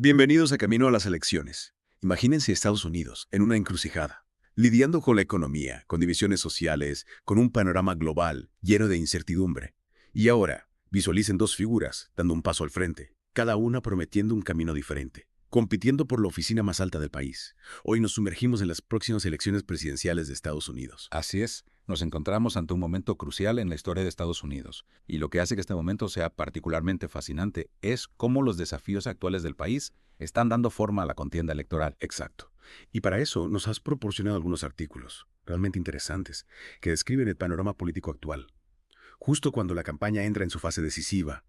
Bienvenidos a Camino a las Elecciones. Imagínense Estados Unidos en una encrucijada, lidiando con la economía, con divisiones sociales, con un panorama global lleno de incertidumbre. Y ahora, visualicen dos figuras dando un paso al frente, cada una prometiendo un camino diferente, compitiendo por la oficina más alta del país. Hoy nos sumergimos en las próximas elecciones presidenciales de Estados Unidos. Así es, nos encontramos ante un momento crucial en la historia de Estados Unidos, y lo que hace que este momento sea particularmente fascinante es cómo los desafíos actuales del país están dando forma a la contienda electoral. Exacto. Y para eso nos has proporcionado algunos artículos, realmente interesantes, que describen el panorama político actual. Justo cuando la campaña entra en su fase decisiva,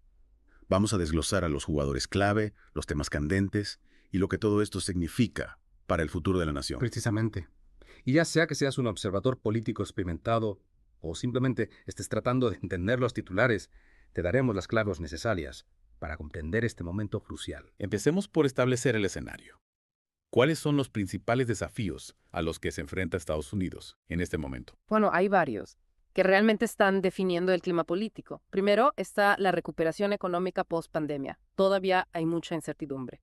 vamos a desglosar a los jugadores clave, los temas candentes y lo que todo esto significa para el futuro de la nación. Precisamente. Y ya sea que seas un observador político experimentado o simplemente estés tratando de entender los titulares, te daremos las claves necesarias para comprender este momento crucial. Empecemos por establecer el escenario. ¿Cuáles son los principales desafíos a los que se enfrenta Estados Unidos en este momento? Bueno, hay varios que realmente están definiendo el clima político. Primero está la recuperación económica post-pandemia. Todavía hay mucha incertidumbre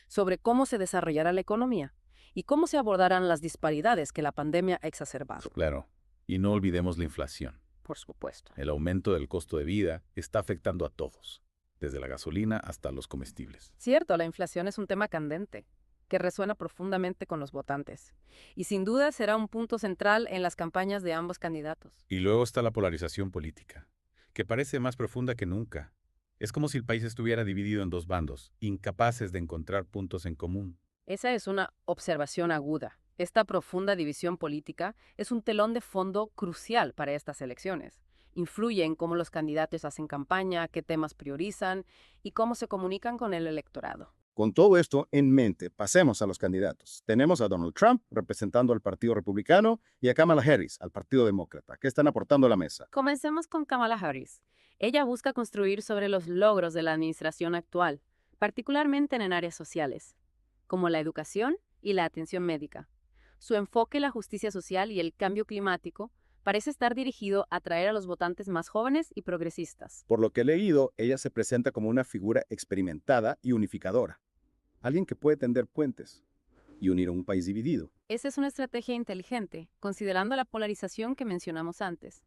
sobre cómo se desarrollará la economía y cómo se abordarán las disparidades que la pandemia ha exacerbado. Claro, y no olvidemos la inflación. Por supuesto. El aumento del costo de vida está afectando a todos, desde la gasolina hasta los comestibles. Cierto, la inflación es un tema candente que resuena profundamente con los votantes y sin duda será un punto central en las campañas de ambos candidatos. Y luego está la polarización política, que parece más profunda que nunca. Es como si el país estuviera dividido en dos bandos, incapaces de encontrar puntos en común. Esa es una observación aguda. Esta profunda división política es un telón de fondo crucial para estas elecciones. Influye en cómo los candidatos hacen campaña, qué temas priorizan y cómo se comunican con el electorado. Con todo esto en mente, pasemos a los candidatos. Tenemos a Donald Trump representando al Partido Republicano y a Kamala Harris al Partido Demócrata. ¿Qué están aportando a la mesa? Comencemos con Kamala Harris. Ella busca construir sobre los logros de la administración actual, particularmente en áreas sociales, como la educación y la atención médica. Su enfoque en la justicia social y el cambio climático parece estar dirigido a atraer a los votantes más jóvenes y progresistas. Por lo que he leído, ella se presenta como una figura experimentada y unificadora. Alguien que puede tender puentes y unir a un país dividido. Esa es una estrategia inteligente, considerando la polarización que mencionamos antes.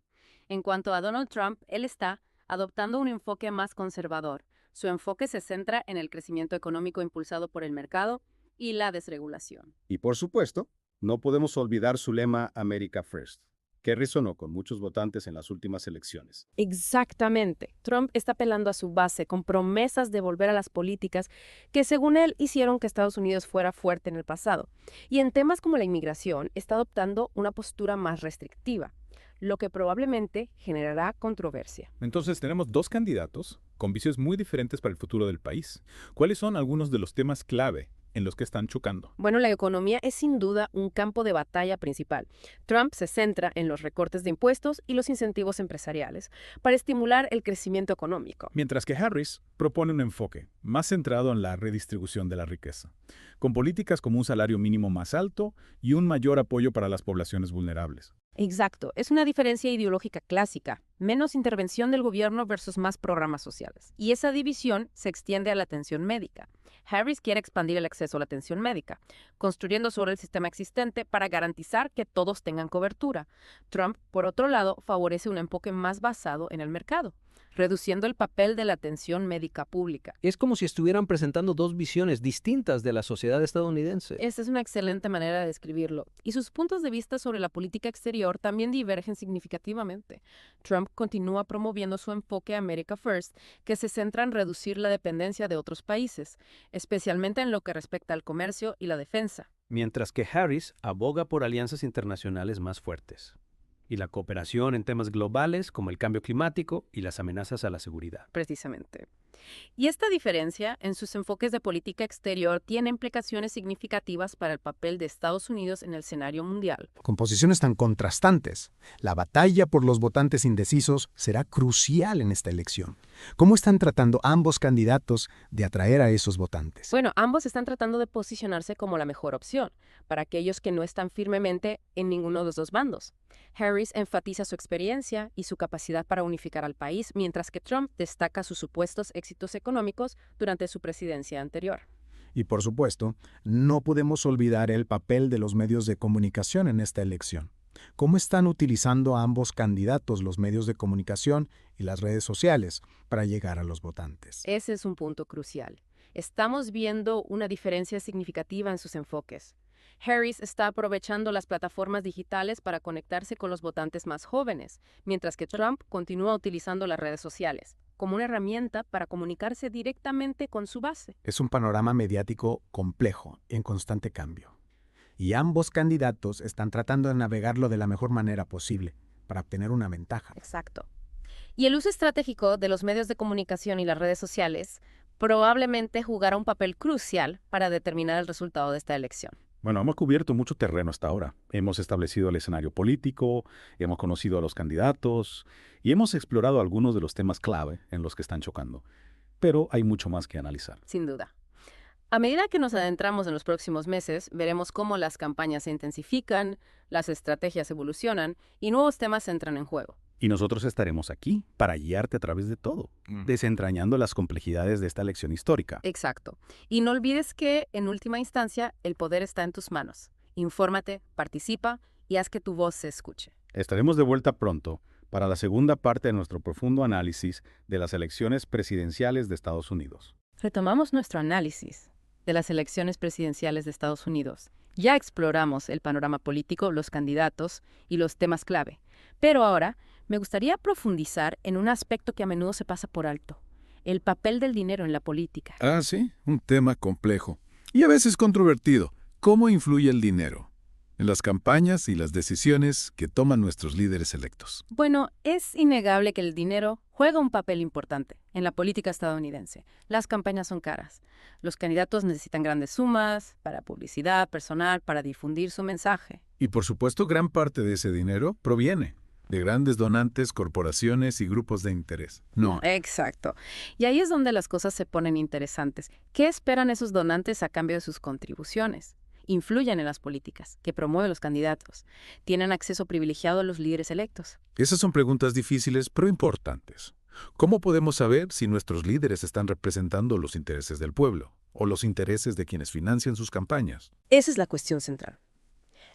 En cuanto a Donald Trump, él está adoptando un enfoque más conservador. Su enfoque se centra en el crecimiento económico impulsado por el mercado y la desregulación. Y por supuesto, no podemos olvidar su lema America First, que resonó con muchos votantes en las últimas elecciones. Exactamente. Trump está apelando a su base con promesas de volver a las políticas que, según él, hicieron que Estados Unidos fuera fuerte en el pasado. Y en temas como la inmigración, está adoptando una postura más restrictiva, lo que probablemente generará controversia. Entonces tenemos dos candidatos con visiones muy diferentes para el futuro del país. ¿Cuáles son algunos de los temas clave en los que están chocando? Bueno, la economía es sin duda un campo de batalla principal. Trump se centra en los recortes de impuestos y los incentivos empresariales para estimular el crecimiento económico. Mientras que Harris propone un enfoque más centrado en la redistribución de la riqueza, con políticas como un salario mínimo más alto y un mayor apoyo para las poblaciones vulnerables. Exacto, es una diferencia ideológica clásica, menos intervención del gobierno versus más programas sociales. Y esa división se extiende a la atención médica. Harris quiere expandir el acceso a la atención médica, construyendo sobre el sistema existente para garantizar que todos tengan cobertura. Trump, por otro lado, favorece un enfoque más basado en el mercado, reduciendo el papel de la atención médica pública. Es como si estuvieran presentando dos visiones distintas de la sociedad estadounidense. Esta es una excelente manera de describirlo. Y sus puntos de vista sobre la política exterior también divergen significativamente. Trump continúa promoviendo su enfoque America First, que se centra en reducir la dependencia de otros países, especialmente en lo que respecta al comercio y la defensa. Mientras que Harris aboga por alianzas internacionales más fuertes y la cooperación en temas globales como el cambio climático y las amenazas a la seguridad. Precisamente. Y esta diferencia en sus enfoques de política exterior tiene implicaciones significativas para el papel de Estados Unidos en el escenario mundial. Con posiciones tan contrastantes, la batalla por los votantes indecisos será crucial en esta elección. ¿Cómo están tratando ambos candidatos de atraer a esos votantes? Bueno, ambos están tratando de posicionarse como la mejor opción para aquellos que no están firmemente en ninguno de los dos bandos. Harris enfatiza su experiencia y su capacidad para unificar al país, mientras que Trump destaca sus supuestos éxitos económicos durante su presidencia anterior. Y por supuesto, no podemos olvidar el papel de los medios de comunicación en esta elección. ¿Cómo están utilizando ambos candidatos los medios de comunicación y las redes sociales para llegar a los votantes? Ese es un punto crucial. Estamos viendo una diferencia significativa en sus enfoques. Harris está aprovechando las plataformas digitales para conectarse con los votantes más jóvenes, mientras que Trump continúa utilizando las redes sociales como una herramienta para comunicarse directamente con su base. Es un panorama mediático complejo y en constante cambio. Y ambos candidatos están tratando de navegarlo de la mejor manera posible para obtener una ventaja. Exacto. Y el uso estratégico de los medios de comunicación y las redes sociales probablemente jugará un papel crucial para determinar el resultado de esta elección. Bueno, hemos cubierto mucho terreno hasta ahora. Hemos establecido el escenario político, hemos conocido a los candidatos y hemos explorado algunos de los temas clave en los que están chocando. Pero hay mucho más que analizar. Sin duda. A medida que nos adentramos en los próximos meses, veremos cómo las campañas se intensifican, las estrategias evolucionan y nuevos temas entran en juego. Y nosotros estaremos aquí para guiarte a través de todo, desentrañando las complejidades de esta elección histórica. Exacto. Y no olvides que, en última instancia, el poder está en tus manos. Infórmate, participa y haz que tu voz se escuche. Estaremos de vuelta pronto para la segunda parte de nuestro profundo análisis de las elecciones presidenciales de Estados Unidos. Retomamos nuestro análisis de las elecciones presidenciales de Estados Unidos. Ya exploramos el panorama político, los candidatos y los temas clave. Pero ahora me gustaría profundizar en un aspecto que a menudo se pasa por alto: el papel del dinero en la política. Ah, sí, un tema complejo y a veces controvertido. ¿Cómo influye el dinero en las campañas y las decisiones que toman nuestros líderes electos? Bueno, es innegable que el dinero juega un papel importante en la política estadounidense. Las campañas son caras. Los candidatos necesitan grandes sumas para publicidad, personal, para difundir su mensaje. Y por supuesto, gran parte de ese dinero proviene de grandes donantes, corporaciones y grupos de interés. No. Exacto. Y ahí es donde las cosas se ponen interesantes. ¿Qué esperan esos donantes a cambio de sus contribuciones? Influyen en las políticas que promueven los candidatos. Tienen acceso privilegiado a los líderes electos. Esas son preguntas difíciles, pero importantes. ¿Cómo podemos saber si nuestros líderes están representando los intereses del pueblo o los intereses de quienes financian sus campañas? Esa es la cuestión central.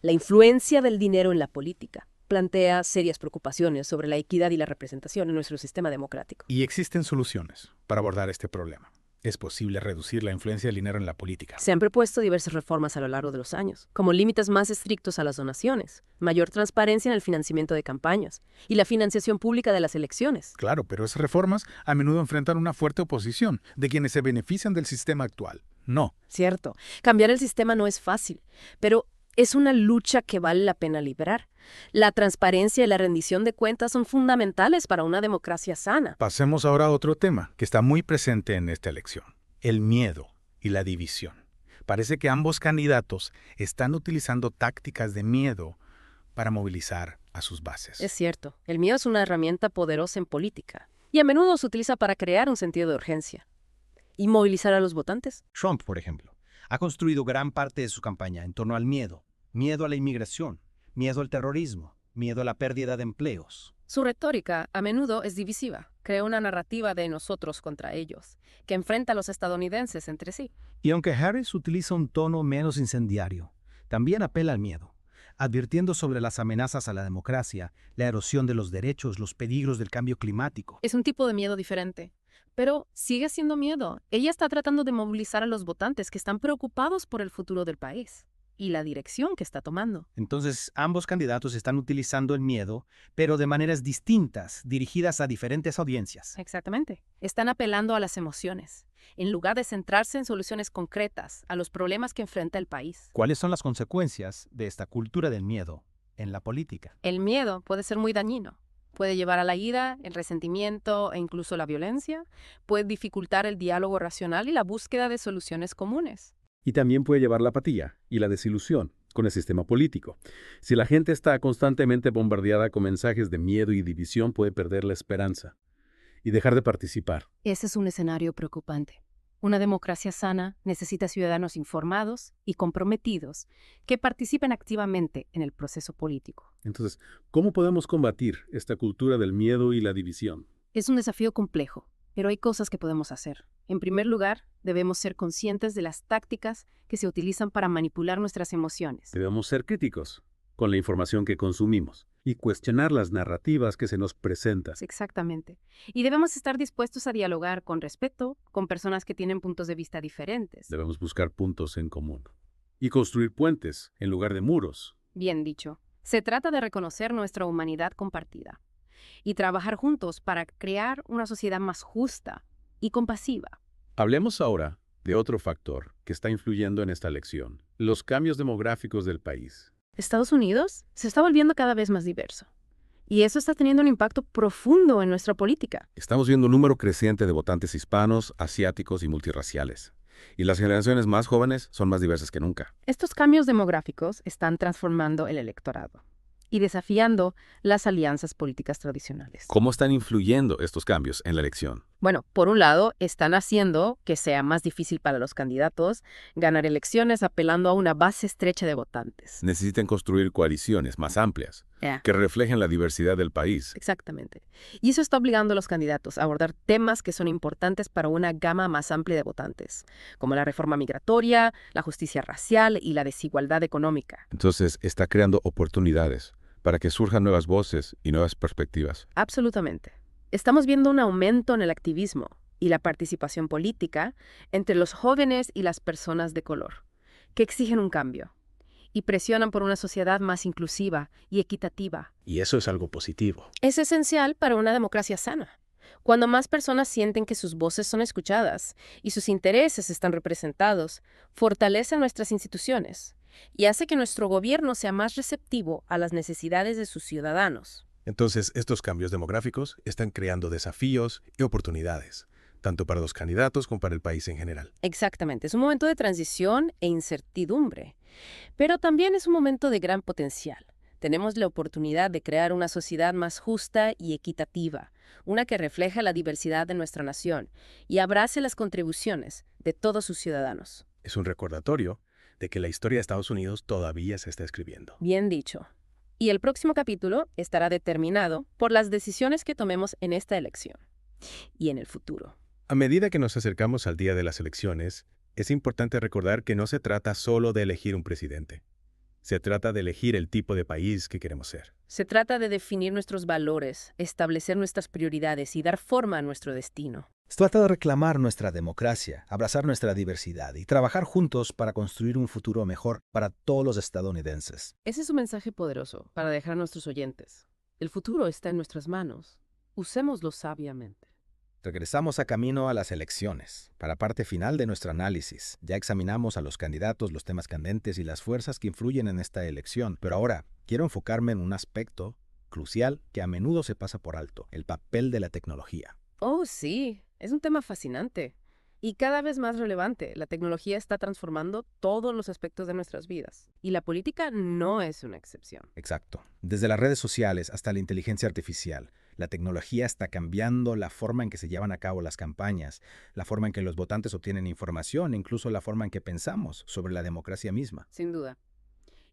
La influencia del dinero en la política plantea serias preocupaciones sobre la equidad y la representación en nuestro sistema democrático. Y existen soluciones para abordar este problema. Es posible reducir la influencia del dinero en la política. Se han propuesto diversas reformas a lo largo de los años, como límites más estrictos a las donaciones, mayor transparencia en el financiamiento de campañas y la financiación pública de las elecciones. Claro, pero esas reformas a menudo enfrentan una fuerte oposición de quienes se benefician del sistema actual. No. Cierto, cambiar el sistema no es fácil, pero es una lucha que vale la pena librar. La transparencia y la rendición de cuentas son fundamentales para una democracia sana. Pasemos ahora a otro tema que está muy presente en esta elección: el miedo y la división. Parece que ambos candidatos están utilizando tácticas de miedo para movilizar a sus bases. Es cierto, el miedo es una herramienta poderosa en política y a menudo se utiliza para crear un sentido de urgencia y movilizar a los votantes. Trump, por ejemplo, ha construido gran parte de su campaña en torno al miedo. Miedo a la inmigración, miedo al terrorismo, miedo a la pérdida de empleos. Su retórica a menudo es divisiva. Crea una narrativa de nosotros contra ellos, que enfrenta a los estadounidenses entre sí. Y aunque Harris utiliza un tono menos incendiario, también apela al miedo, advirtiendo sobre las amenazas a la democracia, la erosión de los derechos, los peligros del cambio climático. Es un tipo de miedo diferente, pero sigue siendo miedo. Ella está tratando de movilizar a los votantes que están preocupados por el futuro del país y la dirección que está tomando. Entonces, ambos candidatos están utilizando el miedo, pero de maneras distintas, dirigidas a diferentes audiencias. Exactamente. Están apelando a las emociones, en lugar de centrarse en soluciones concretas a los problemas que enfrenta el país. ¿Cuáles son las consecuencias de esta cultura del miedo en la política? El miedo puede ser muy dañino. Puede llevar a la ira, el resentimiento e incluso la violencia. Puede dificultar el diálogo racional y la búsqueda de soluciones comunes. Y también puede llevar la apatía y la desilusión con el sistema político. Si la gente está constantemente bombardeada con mensajes de miedo y división, puede perder la esperanza y dejar de participar. Ese es un escenario preocupante. Una democracia sana necesita ciudadanos informados y comprometidos que participen activamente en el proceso político. Entonces, ¿cómo podemos combatir esta cultura del miedo y la división? Es un desafío complejo, pero hay cosas que podemos hacer. En primer lugar, debemos ser conscientes de las tácticas que se utilizan para manipular nuestras emociones. Debemos ser críticos con la información que consumimos y cuestionar las narrativas que se nos presentan. Exactamente. Y debemos estar dispuestos a dialogar con respeto con personas que tienen puntos de vista diferentes. Debemos buscar puntos en común y construir puentes en lugar de muros. Bien dicho. Se trata de reconocer nuestra humanidad compartida y trabajar juntos para crear una sociedad más justa y compasiva. Hablemos ahora de otro factor que está influyendo en esta elección: los cambios demográficos del país. Estados Unidos se está volviendo cada vez más diverso. Y eso está teniendo un impacto profundo en nuestra política. Estamos viendo un número creciente de votantes hispanos, asiáticos y multirraciales. Y las generaciones más jóvenes son más diversas que nunca. Estos cambios demográficos están transformando el electorado y desafiando las alianzas políticas tradicionales. ¿Cómo están influyendo estos cambios en la elección? Bueno, por un lado, están haciendo que sea más difícil para los candidatos ganar elecciones apelando a una base estrecha de votantes. Necesitan construir coaliciones más amplias Yeah. que reflejen la diversidad del país. Exactamente. Y eso está obligando a los candidatos a abordar temas que son importantes para una gama más amplia de votantes, como la reforma migratoria, la justicia racial y la desigualdad económica. Entonces, está creando oportunidades para que surjan nuevas voces y nuevas perspectivas. Absolutamente. Estamos viendo un aumento en el activismo y la participación política entre los jóvenes y las personas de color, que exigen un cambio y presionan por una sociedad más inclusiva y equitativa. Y eso es algo positivo. Es esencial para una democracia sana. Cuando más personas sienten que sus voces son escuchadas y sus intereses están representados, fortalece nuestras instituciones y hace que nuestro gobierno sea más receptivo a las necesidades de sus ciudadanos. Entonces, estos cambios demográficos están creando desafíos y oportunidades, tanto para los candidatos como para el país en general. Exactamente, es un momento de transición e incertidumbre, pero también es un momento de gran potencial. Tenemos la oportunidad de crear una sociedad más justa y equitativa, una que refleja la diversidad de nuestra nación y abrace las contribuciones de todos sus ciudadanos. Es un recordatorio de que la historia de Estados Unidos todavía se está escribiendo. Bien dicho. Y el próximo capítulo estará determinado por las decisiones que tomemos en esta elección y en el futuro. A medida que nos acercamos al día de las elecciones, es importante recordar que no se trata solo de elegir un presidente. Se trata de elegir el tipo de país que queremos ser. Se trata de definir nuestros valores, establecer nuestras prioridades y dar forma a nuestro destino. Se trata de reclamar nuestra democracia, abrazar nuestra diversidad y trabajar juntos para construir un futuro mejor para todos los estadounidenses. Ese es un mensaje poderoso para dejar a nuestros oyentes. El futuro está en nuestras manos. Usémoslo sabiamente. Regresamos a camino a las elecciones. Para la parte final de nuestro análisis, ya examinamos a los candidatos, los temas candentes y las fuerzas que influyen en esta elección. Pero ahora quiero enfocarme en un aspecto crucial que a menudo se pasa por alto: el papel de la tecnología. Oh, sí. Es un tema fascinante y cada vez más relevante. La tecnología está transformando todos los aspectos de nuestras vidas y la política no es una excepción. Exacto. Desde las redes sociales hasta la inteligencia artificial, la tecnología está cambiando la forma en que se llevan a cabo las campañas, la forma en que los votantes obtienen información e incluso la forma en que pensamos sobre la democracia misma. Sin duda.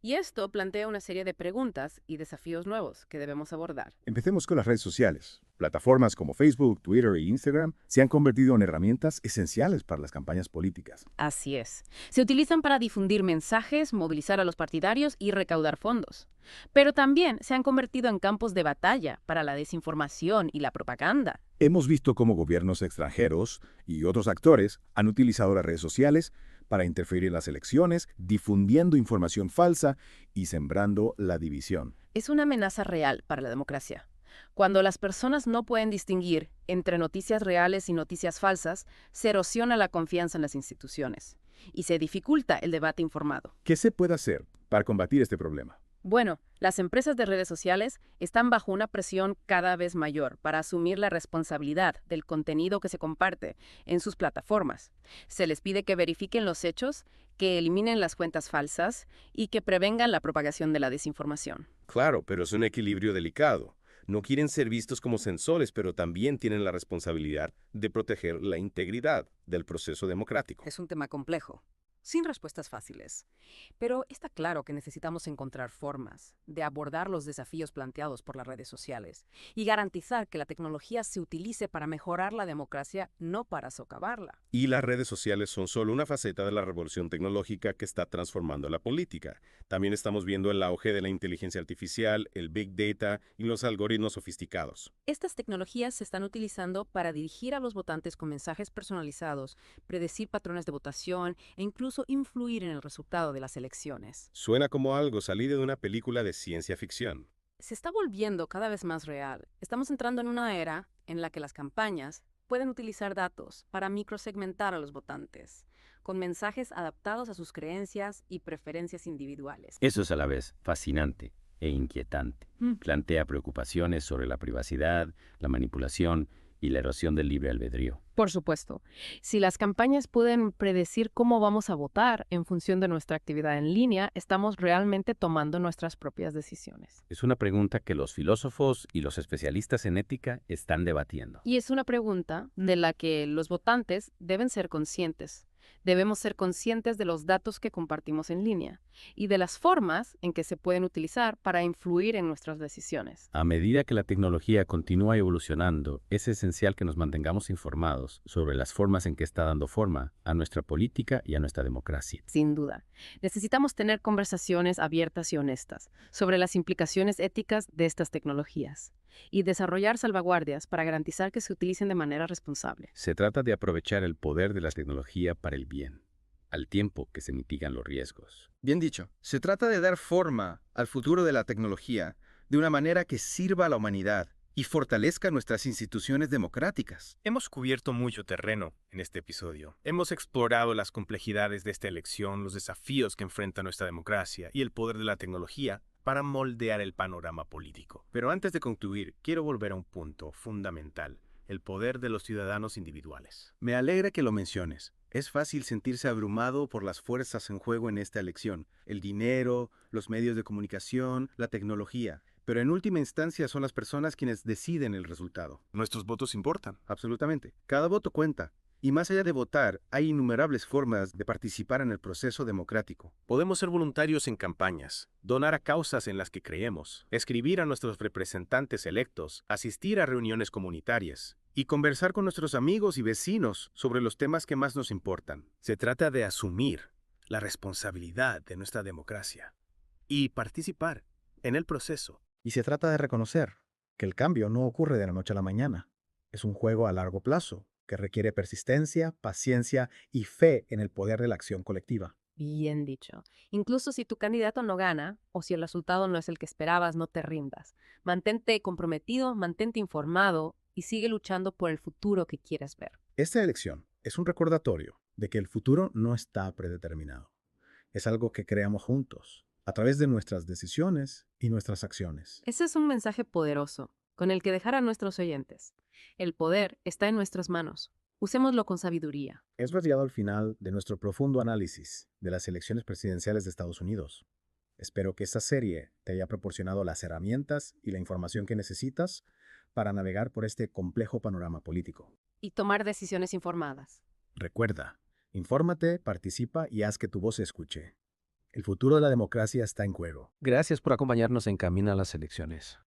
Y esto plantea una serie de preguntas y desafíos nuevos que debemos abordar. Empecemos con las redes sociales. Plataformas como Facebook, Twitter e Instagram se han convertido en herramientas esenciales para las campañas políticas. Así es. Se utilizan para difundir mensajes, movilizar a los partidarios y recaudar fondos. Pero también se han convertido en campos de batalla para la desinformación y la propaganda. Hemos visto cómo gobiernos extranjeros y otros actores han utilizado las redes sociales para interferir en las elecciones, difundiendo información falsa y sembrando la división. Es una amenaza real para la democracia. Cuando las personas no pueden distinguir entre noticias reales y noticias falsas, se erosiona la confianza en las instituciones y se dificulta el debate informado. ¿Qué se puede hacer para combatir este problema? Bueno, las empresas de redes sociales están bajo una presión cada vez mayor para asumir la responsabilidad del contenido que se comparte en sus plataformas. Se les pide que verifiquen los hechos, que eliminen las cuentas falsas y que prevengan la propagación de la desinformación. Claro, pero es un equilibrio delicado. No quieren ser vistos como censores, pero también tienen la responsabilidad de proteger la integridad del proceso democrático. Es un tema complejo. sin respuestas fáciles. Pero está claro que necesitamos encontrar formas de abordar los desafíos planteados por las redes sociales y garantizar que la tecnología se utilice para mejorar la democracia, no para socavarla. Y las redes sociales son solo una faceta de la revolución tecnológica que está transformando la política. También estamos viendo el auge de la inteligencia artificial, el Big Data y los algoritmos sofisticados. Estas tecnologías se están utilizando para dirigir a los votantes con mensajes personalizados, predecir patrones de votación e incluso influir en el resultado de las elecciones. Suena como algo salido de una película de ciencia ficción. Se está volviendo cada vez más real. Estamos entrando en una era en la que las campañas pueden utilizar datos para microsegmentar a los votantes, con mensajes adaptados a sus creencias y preferencias individuales. Eso es a la vez fascinante e inquietante. Plantea preocupaciones sobre la privacidad, la manipulación y la erosión del libre albedrío. Por supuesto, si las campañas pueden predecir cómo vamos a votar en función de nuestra actividad en línea, estamos realmente tomando nuestras propias decisiones. Es una pregunta que los filósofos y los especialistas en ética están debatiendo. Y es una pregunta de la que los votantes deben ser conscientes. Debemos ser conscientes de los datos que compartimos en línea y de las formas en que se pueden utilizar para influir en nuestras decisiones. A medida que la tecnología continúa evolucionando, es esencial que nos mantengamos informados sobre las formas en que está dando forma a nuestra política y a nuestra democracia. Sin duda, necesitamos tener conversaciones abiertas y honestas sobre las implicaciones éticas de estas tecnologías y desarrollar salvaguardias para garantizar que se utilicen de manera responsable. Se trata de aprovechar el poder de la tecnología para el bien, al tiempo que se mitigan los riesgos. Bien dicho, se trata de dar forma al futuro de la tecnología de una manera que sirva a la humanidad y fortalezca nuestras instituciones democráticas. Hemos cubierto mucho terreno en este episodio. Hemos explorado las complejidades de esta elección, los desafíos que enfrenta nuestra democracia y el poder de la tecnología para moldear el panorama político. Pero antes de concluir, quiero volver a un punto fundamental: el poder de los ciudadanos individuales. Me alegra que lo menciones. Es fácil sentirse abrumado por las fuerzas en juego en esta elección: el dinero, los medios de comunicación, la tecnología. Pero en última instancia son las personas quienes deciden el resultado. ¿Nuestros votos importan? Absolutamente. Cada voto cuenta. Y más allá de votar, hay innumerables formas de participar en el proceso democrático. Podemos ser voluntarios en campañas, donar a causas en las que creemos, escribir a nuestros representantes electos, asistir a reuniones comunitarias y conversar con nuestros amigos y vecinos sobre los temas que más nos importan. Se trata de asumir la responsabilidad de nuestra democracia y participar en el proceso. Y se trata de reconocer que el cambio no ocurre de la noche a la mañana. Es un juego a largo plazo que requiere persistencia, paciencia y fe en el poder de la acción colectiva. Bien dicho. Incluso si tu candidato no gana o si el resultado no es el que esperabas, no te rindas. Mantente comprometido, mantente informado y sigue luchando por el futuro que quieres ver. Esta elección es un recordatorio de que el futuro no está predeterminado. Es algo que creamos juntos, a través de nuestras decisiones y nuestras acciones. Ese es un mensaje poderoso con el que dejar a nuestros oyentes. El poder está en nuestras manos. Usémoslo con sabiduría. Hemos llegado al final de nuestro profundo análisis de las elecciones presidenciales de Estados Unidos. Espero que esta serie te haya proporcionado las herramientas y la información que necesitas para navegar por este complejo panorama político. Y tomar decisiones informadas. Recuerda, infórmate, participa y haz que tu voz se escuche. El futuro de la democracia está en juego. Gracias por acompañarnos en Camino a las Elecciones.